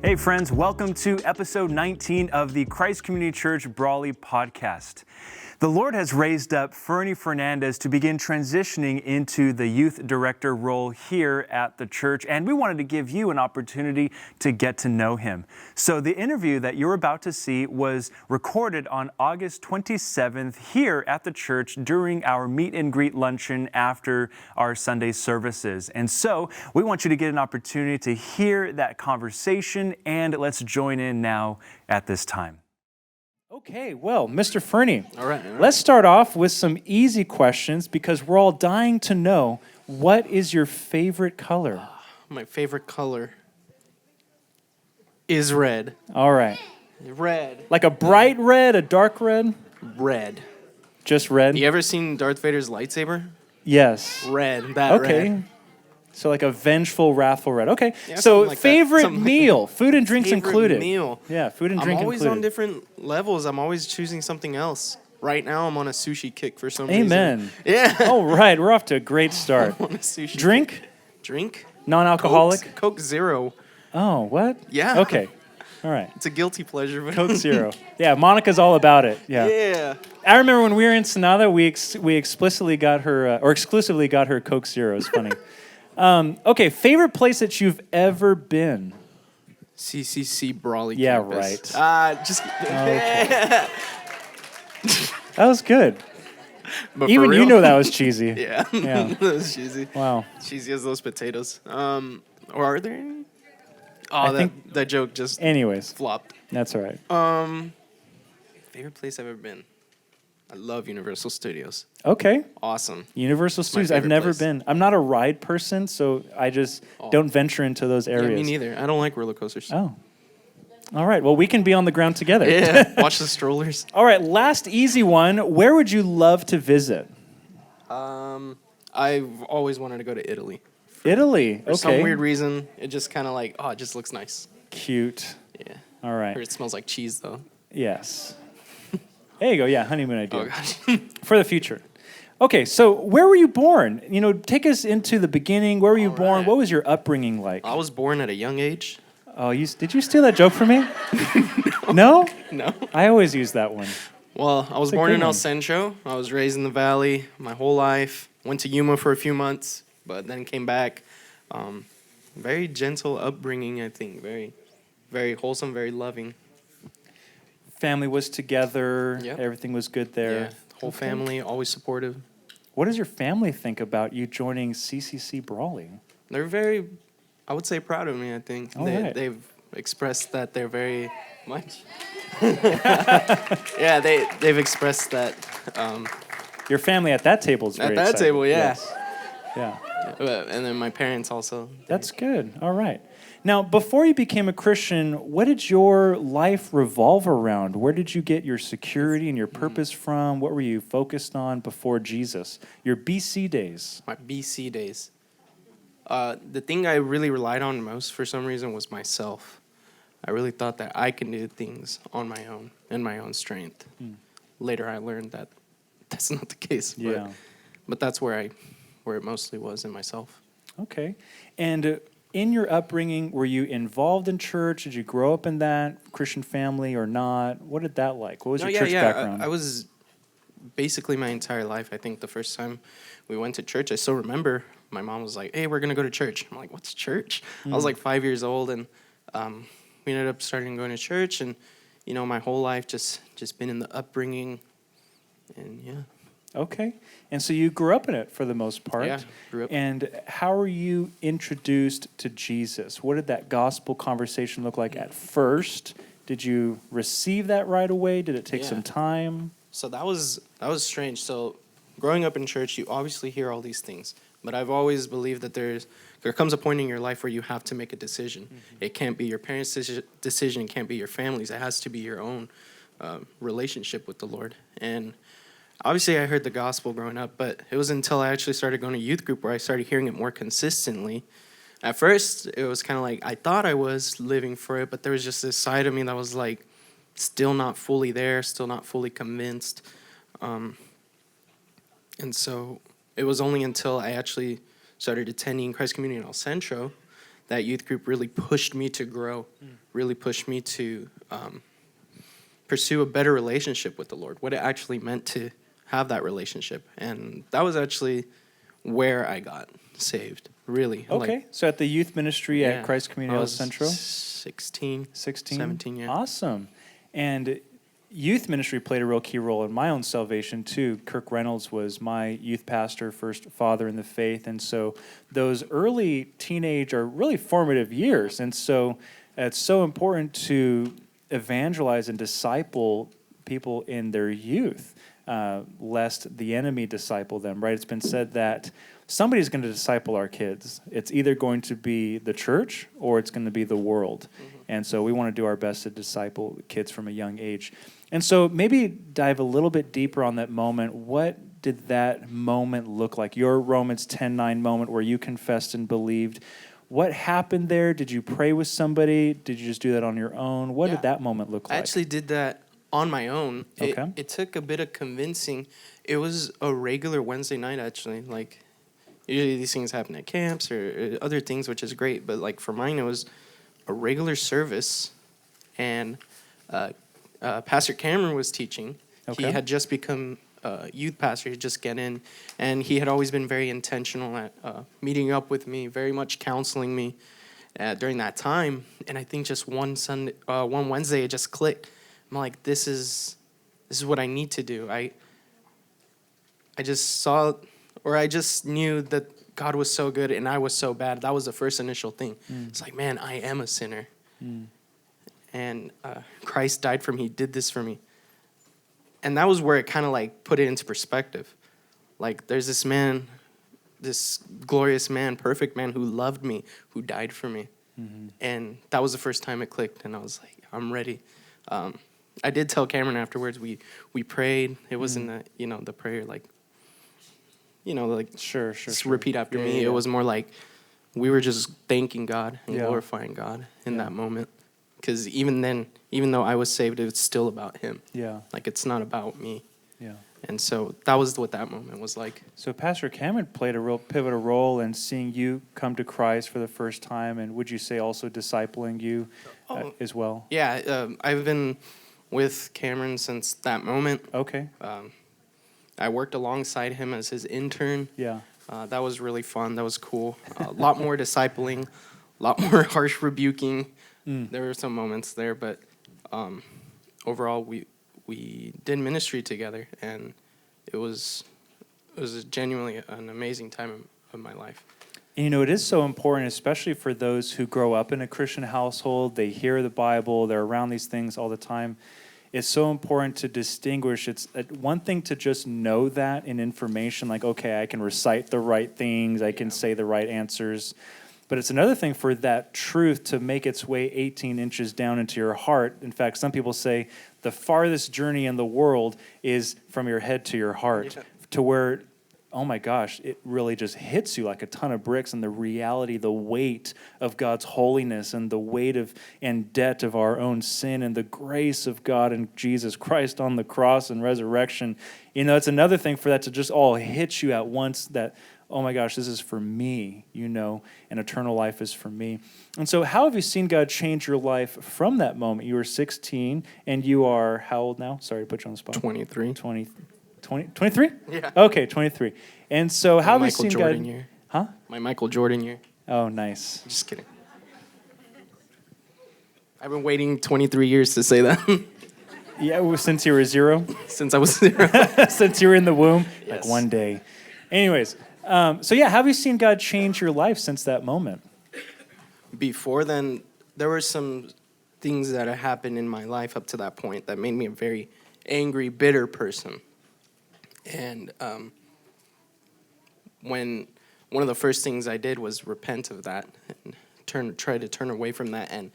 Hey friends, welcome to episode 19 of the Christ Community Church Brawley podcast. The Lord has raised up Ferny Fernandez to begin transitioning into the youth director role here at the church, and we wanted to give you an opportunity to get to know him. So the interview that you're about to see was recorded on August 27th here at the church during our Meet Greet Luncheon after our Sunday services. And so we want you to get an opportunity to hear that conversation, and let's join in now at this time. Okay, well, Mr. Ferny, all right. Let's start off with some easy questions because we're all dying to know, what is your favorite color? My favorite color is red. All right. Red. Like a bright red, a dark red? Red. Just red? You ever seen Darth Vader's lightsaber? Yes. Red. That okay. red. So like a vengeful, wrathful red. Okay. Yeah, so like favorite meal, food and drinks favorite included. Meal. Yeah, food and drink I'm always included. on different levels. I'm always choosing something else. Right now, I'm on a sushi kick for some Amen. reason. Yeah. All right, we're off to a great start. I'm on a sushi Drink? Kick. Drink? Non-alcoholic? Coke Zero. Oh, what? Yeah. Okay. All right. It's a guilty pleasure. But Coke Zero. Yeah, Monica's all about it. Yeah. Yeah. I remember when we were in Sonata, we explicitly got her, or exclusively got her Coke Zero. It's funny. Okay, favorite place that you've ever been? CCC Brawley Yeah, campus. right. Just Okay. That was good. But for Even you real? know that was cheesy. Yeah. Yeah. That was cheesy. Wow. Cheesy as those potatoes. Or are there any? I Oh, think- that joke just Anyways, flopped. that's all right. Favorite place I've ever been? I love Universal Studios. Okay. Awesome. Universal Studios. I've favorite never place. been. I'm not a ride person, so I just don't venture into those Yeah, areas. me neither. I don't like roller coasters. Oh. All right. Well, we can be on the ground together. Yeah. Watch the strollers. All right. Last easy one. Where would you love to visit? I've always wanted to go to Italy. Italy. For okay. some weird reason, it just kind of like, it just looks nice. Cute. Yeah. All right. Or it smells like cheese, though. Yes. There you go. Yeah, honeymoon idea. Oh, gosh. For the future. Okay, so where were you born? You know, take us into the beginning. Where were you born? right. What was your upbringing like? I was born at a young age. Oh, did you steal that joke from me? No? No. I always use that one. Well, I was a born good in El one. Centro. I was raised in the Valley my whole life. Went to Yuma for a few months, but then came back. Very gentle upbringing, I think. Very, very wholesome, very loving. Family was together. Yep. Everything was good there. Yeah, whole family, always supportive. What does your family think about you joining CCC Brawley? They're very, I would say, proud of me, I think. All right. They've expressed that they're very much. Yeah, they've expressed that. Your family at that table is very At that excited. table, yeah. Yes. Yeah. And then my parents also. That's good. All right. Now, before you became a Christian, what did your life revolve around? Where did you get your security and your purpose from? What were you focused on before Jesus? Your BC days. My BC days. The thing I really relied on most for some reason was myself. I really thought that I can do things on my own, in my own strength. Later I learned that that's not the case. But that's where it mostly was in myself. Okay. And in your upbringing, were you involved in church? Did you grow up in that Christian family or not? What did that like? What was your church background? I was basically my entire life. I think the first time we went to church, I still remember my mom was like, "Hey, we're gonna go to church." I'm like, "What's church?" I was like 5 years old, and we ended up starting going to church, and my whole life just been in the upbringing, and yeah. Okay. And so you grew up in it for the most part. Yeah, grew up. And how were you introduced to Jesus? What did that gospel conversation look like at first? Did you receive that right away? Did it take some time? So that was strange. So growing up in church, you obviously hear all these things, but I've always believed that there comes a point in your life where you have to make a decision. It can't be your parents' decision. It can't be your family's. It has to be your own relationship with the Lord. And obviously, I heard the gospel growing up, but it was until I actually started going to youth group where I started hearing it more consistently. At first, it was kind of like I thought I was living for it, but there was just this side of me that was like still not fully there, still not fully convinced. And so it was only until I actually started attending Christ Community in El Centro that youth group really pushed me to grow, really pushed me to pursue a better relationship with the Lord, what it actually meant to have that relationship. And that was actually where I got saved, really. Okay, Like, so at the youth ministry at Christ Community I Health was Central? 16, 17, yeah. Awesome. And youth ministry played a real key role in my own salvation, too. Kirk Reynolds was my youth pastor, first father in the faith. And so those early teenage are really formative years. And so it's so important to evangelize and disciple people in their youth, lest the enemy disciple them, right? It's been said that somebody's going to disciple our kids. It's either going to be the church or it's going to be the world. And so we want to do our best to disciple kids from a young age. And so maybe dive a little bit deeper on that moment. What did that moment look like? Your Romans 10:9 moment where you confessed and believed. What happened there? Did you pray with somebody? Did you just do that on your own? What did that moment look like? I actually did that on my own. Okay. It took a bit of convincing. It was a regular Wednesday night, actually. Like, usually these things happen at camps or other things, which is great. But, like, for mine, it was a regular service. And Pastor Cameron was teaching. Okay. He had just become youth pastor. He'd just get in. And he had always been very intentional at meeting up with me, very much counseling me during that time. And I think just one Wednesday, it just clicked. I'm like, this is what I need to do. I just saw, or I just knew that God was so good and I was so bad. That was the first initial thing. It's like, man, I am a sinner. And Christ died for me. He did this for me. And that was where it kind of like put it into perspective. Like, there's this man, this glorious man, perfect man who loved me, who died for me. And that was the first time it clicked. And I was like, I'm ready. I did tell Cameron afterwards, we prayed. It wasn't the prayer like, sure. Just repeat after me. Yeah. It was more like we were just thanking God and glorifying God in that moment. Because even then, even though I was saved, it's still about him. Yeah. Like, it's not about me. Yeah. And so that was what that moment was like. So Pastor Cameron played a real pivotal role in seeing you come to Christ for the first time, and would you say also discipling you as well? Yeah, I've been with Cameron since that moment. Okay. I worked alongside him as his intern. Yeah. That was really fun. That was cool. A lot more discipling, a lot more harsh rebuking. There were some moments there, but overall we did ministry together, and it was genuinely an amazing time of my life. And, it is so important, especially for those who grow up in a Christian household. They hear the Bible. They're around these things all the time. It's so important to distinguish. It's one thing to just know that in information, like, okay, I can recite the right things. I can say the right answers. But it's another thing for that truth to make its way 18 inches down into your heart. In fact, some people say the farthest journey in the world is from your head to your heart, to where, oh my gosh, it really just hits you like a ton of bricks, and the reality, the weight of God's holiness and the weight of and debt of our own sin and the grace of God and Jesus Christ on the cross and resurrection. It's another thing for that to just all hit you at once, that, oh my gosh, this is for me, and eternal life is for me. And so how have you seen God change your life from that moment? You were 16, and you are how old now? Sorry to put you on the spot. 23. 23? Yeah. Okay, 23. And so how have you seen Jordan God... year. Huh? My Michael Jordan year. Oh, nice. Just kidding. I've been waiting 23 years to say that. Yeah, since you were 0? Since I was 0. Since you were in the womb? Yes. Like one day. Anyways... how have you seen God change your life since that moment? Before then, there were some things that had happened in my life up to that point that made me a very angry, bitter person. And when one of the first things I did was repent of that and try to turn away from that. And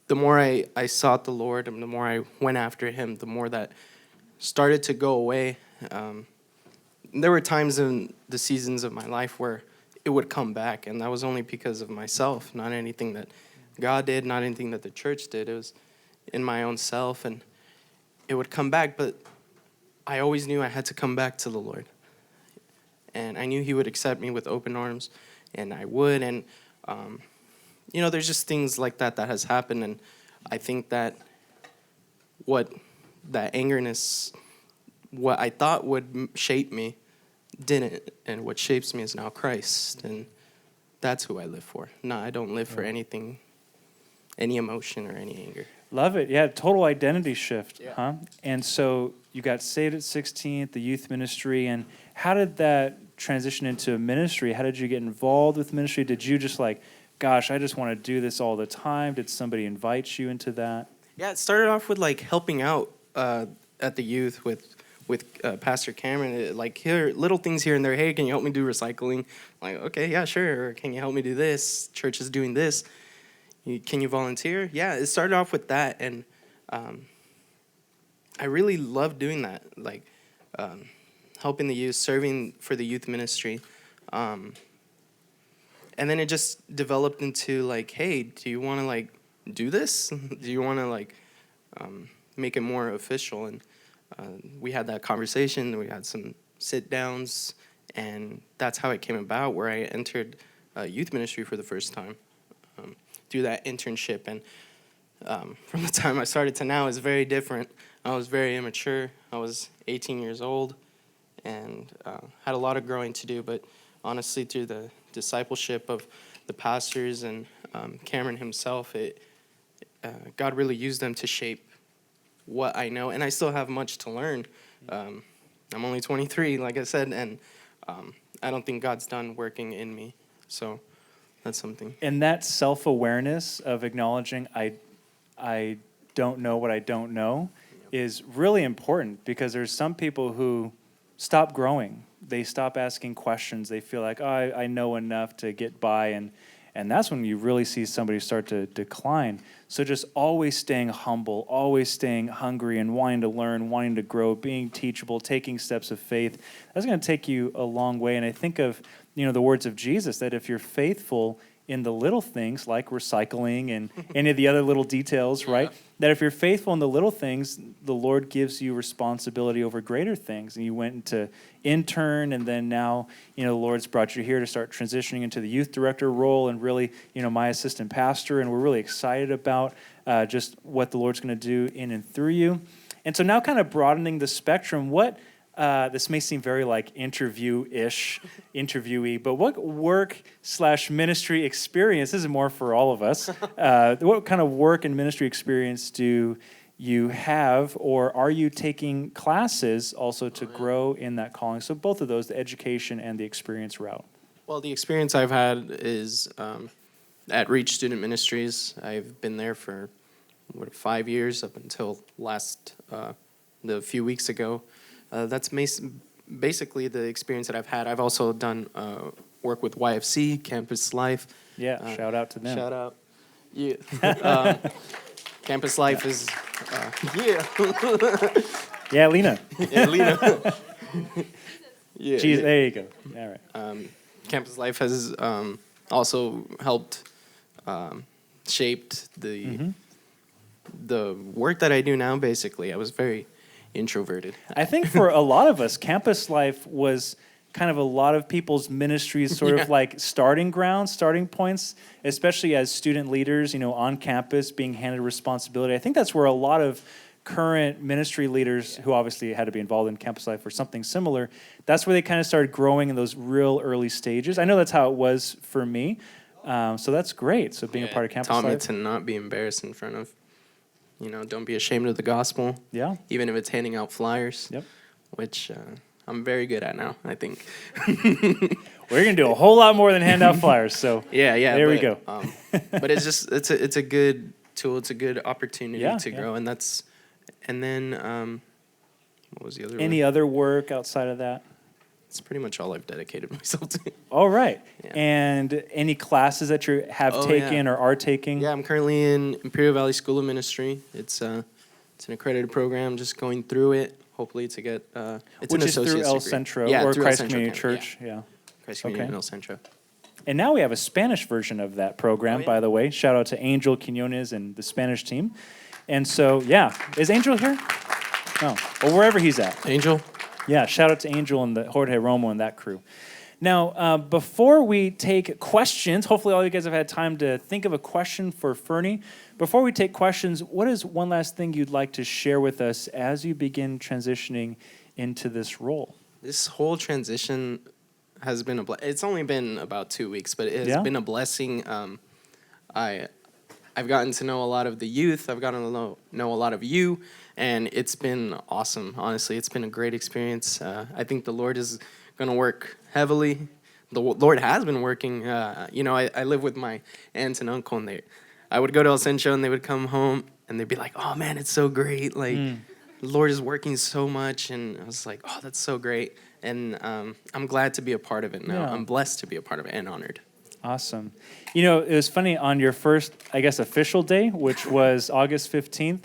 the more I sought the Lord and the more I went after him, the more that started to go away. There were times in the seasons of my life where it would come back, and that was only because of myself, not anything that God did, not anything that the church did. It was in my own self, and it would come back, but I always knew I had to come back to the Lord. And I knew he would accept me with open arms, and I would. And There's just things like that has happened, and I think that that angerness, what I thought would shape me, didn't, and what shapes me is now Christ, and that's who I live for. No, I don't live for anything, any emotion or any anger. Love it. Yeah, total identity shift, Yeah. huh? And so you got saved at 16 at the youth ministry, and how did that transition into ministry? How did you get involved with ministry? Did you just gosh, I just want to do this all the time? Did somebody invite you into that? Yeah, it started off with helping out at the youth with Pastor Cameron. Here, little things here and there. Hey, can you help me do recycling? Okay, yeah, sure. Or can you help me do this? Church is doing this. Can you volunteer? Yeah, it started off with that, and I really loved doing that. Helping the youth, serving for the youth ministry. And then it just developed into hey, do you want to do this? Do you want to make it more official? And we had that conversation. We had some sit downs, and that's how it came about. Where I entered youth ministry for the first time through that internship. And from the time I started to now is very different. I was very immature. I was 18 years old, and had a lot of growing to do. But honestly, through the discipleship of the pastors and Cameron himself, God really used them to shape what I know, and I still have much to learn. I'm only 23, like I said, and I don't think God's done working in me, so that's something. And that self-awareness of acknowledging I don't know what I don't know is really important, because there's some people who stop growing. They stop asking questions. They feel like, oh, I know enough to get by, and that's when you really see somebody start to decline. So just always staying humble, always staying hungry and wanting to learn, wanting to grow, being teachable, taking steps of faith, that's going to take you a long way. And I think of, the words of Jesus, that if you're faithful in the little things like recycling and any of the other little details, right? That if you're faithful in the little things, the Lord gives you responsibility over greater things. And you went into intern, and then now, the Lord's brought you here to start transitioning into the youth director role, and really, my assistant pastor. And we're really excited about just what the Lord's going to do in and through you. And so now, kind of broadening the spectrum, this may seem very interviewee, but what work/ministry experience, this is more for all of us, what kind of work and ministry experience do you have, or are you taking classes also to grow in that calling? So both of those, the education and the experience route. Well, the experience I've had is at Reach Student Ministries. I've been there for 5 years, up until the few weeks ago. That's basically the experience that I've had. I've also done work with YFC, Campus Life. Yeah, shout out to them. Shout out. Yeah. Campus Life is, yeah. Yeah, Lena. Yeah, Lena. Yeah. Jeez, there you go. All right. Campus Life has also helped shaped the work that I do now, basically. I was very introverted. I think for a lot of us, Campus Life was kind of a lot of people's ministries, sort of starting grounds, starting points, especially as student leaders, on campus, being handed responsibility. I think that's where a lot of current ministry leaders who obviously had to be involved in Campus Life or something similar, that's where they kind of started growing in those real early stages. I know that's how it was for me. So that's great. So being a part of Campus Life. Taught me to not be embarrassed in front of, don't be ashamed of the gospel. Yeah. Even if it's handing out flyers. Yep. Which I'm very good at now, I think. We're going to do a whole lot more than hand out flyers. So yeah. There we go. But it's just, it's a good tool. It's a good opportunity to grow. And then, what was the other one? Any other work outside of that? It's pretty much all I've dedicated myself to. All right. Yeah. And any classes that you have taken or are taking? Yeah, I'm currently in Imperial Valley School of Ministry. It's an accredited program, just going through it, hopefully to get it's which an is through associate's El degree. Centro Yeah, or through Christ El Centro Community Campus, Church. Yeah. Christ Community and El Centro. And now we have a Spanish version of that program, by the way. Shout out to Angel Quinones and the Spanish team. And so, is Angel here? No. Well, wherever he's at. Angel? Yeah, shout out to Angel and the Jorge Romo and that crew. Now, before we take questions, hopefully all you guys have had time to think of a question for Ferny. Before we take questions, what is one last thing you'd like to share with us as you begin transitioning into this role? This whole transition has been it's only been about 2 weeks, but it has been a blessing. I've gotten to know a lot of the youth. I've gotten to know a lot of you, and it's been awesome. Honestly, it's been a great experience. I think the Lord is going to work heavily. The Lord has been working. I live with my aunt and uncle, and I would go to El Centro, and they would come home, and they'd be like, "Oh man, it's so great! Like, the Lord is working so much." And I was like, "Oh, that's so great!" And I'm glad to be a part of it now. I'm blessed to be a part of it and honored. Awesome. You know, it was funny on your first, I guess, official day, which was August 15th.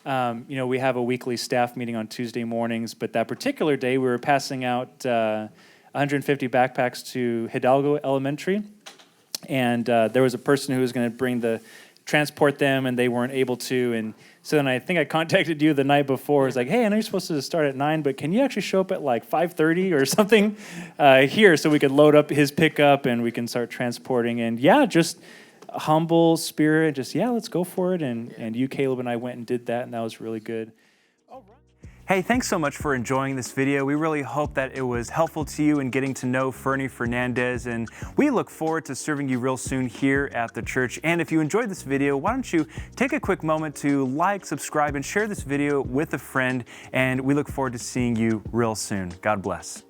We have a weekly staff meeting on Tuesday mornings, but that particular day we were passing out 150 backpacks to Hidalgo Elementary, and there was a person who was going to transport them, and they weren't able to, and so then I think I contacted you the night before. It's like, hey, I know you're supposed to start at 9, but can you actually show up at like 5:30 or something here so we could load up his pickup and we can start transporting? And just a humble spirit, let's go for it. And you, Caleb, and I went and did that, and that was really good. Hey, thanks so much for enjoying this video. We really hope that it was helpful to you in getting to know Ferny Fernandez, and we look forward to serving you real soon here at the church. And if you enjoyed this video, why don't you take a quick moment to like, subscribe, and share this video with a friend, and we look forward to seeing you real soon. God bless.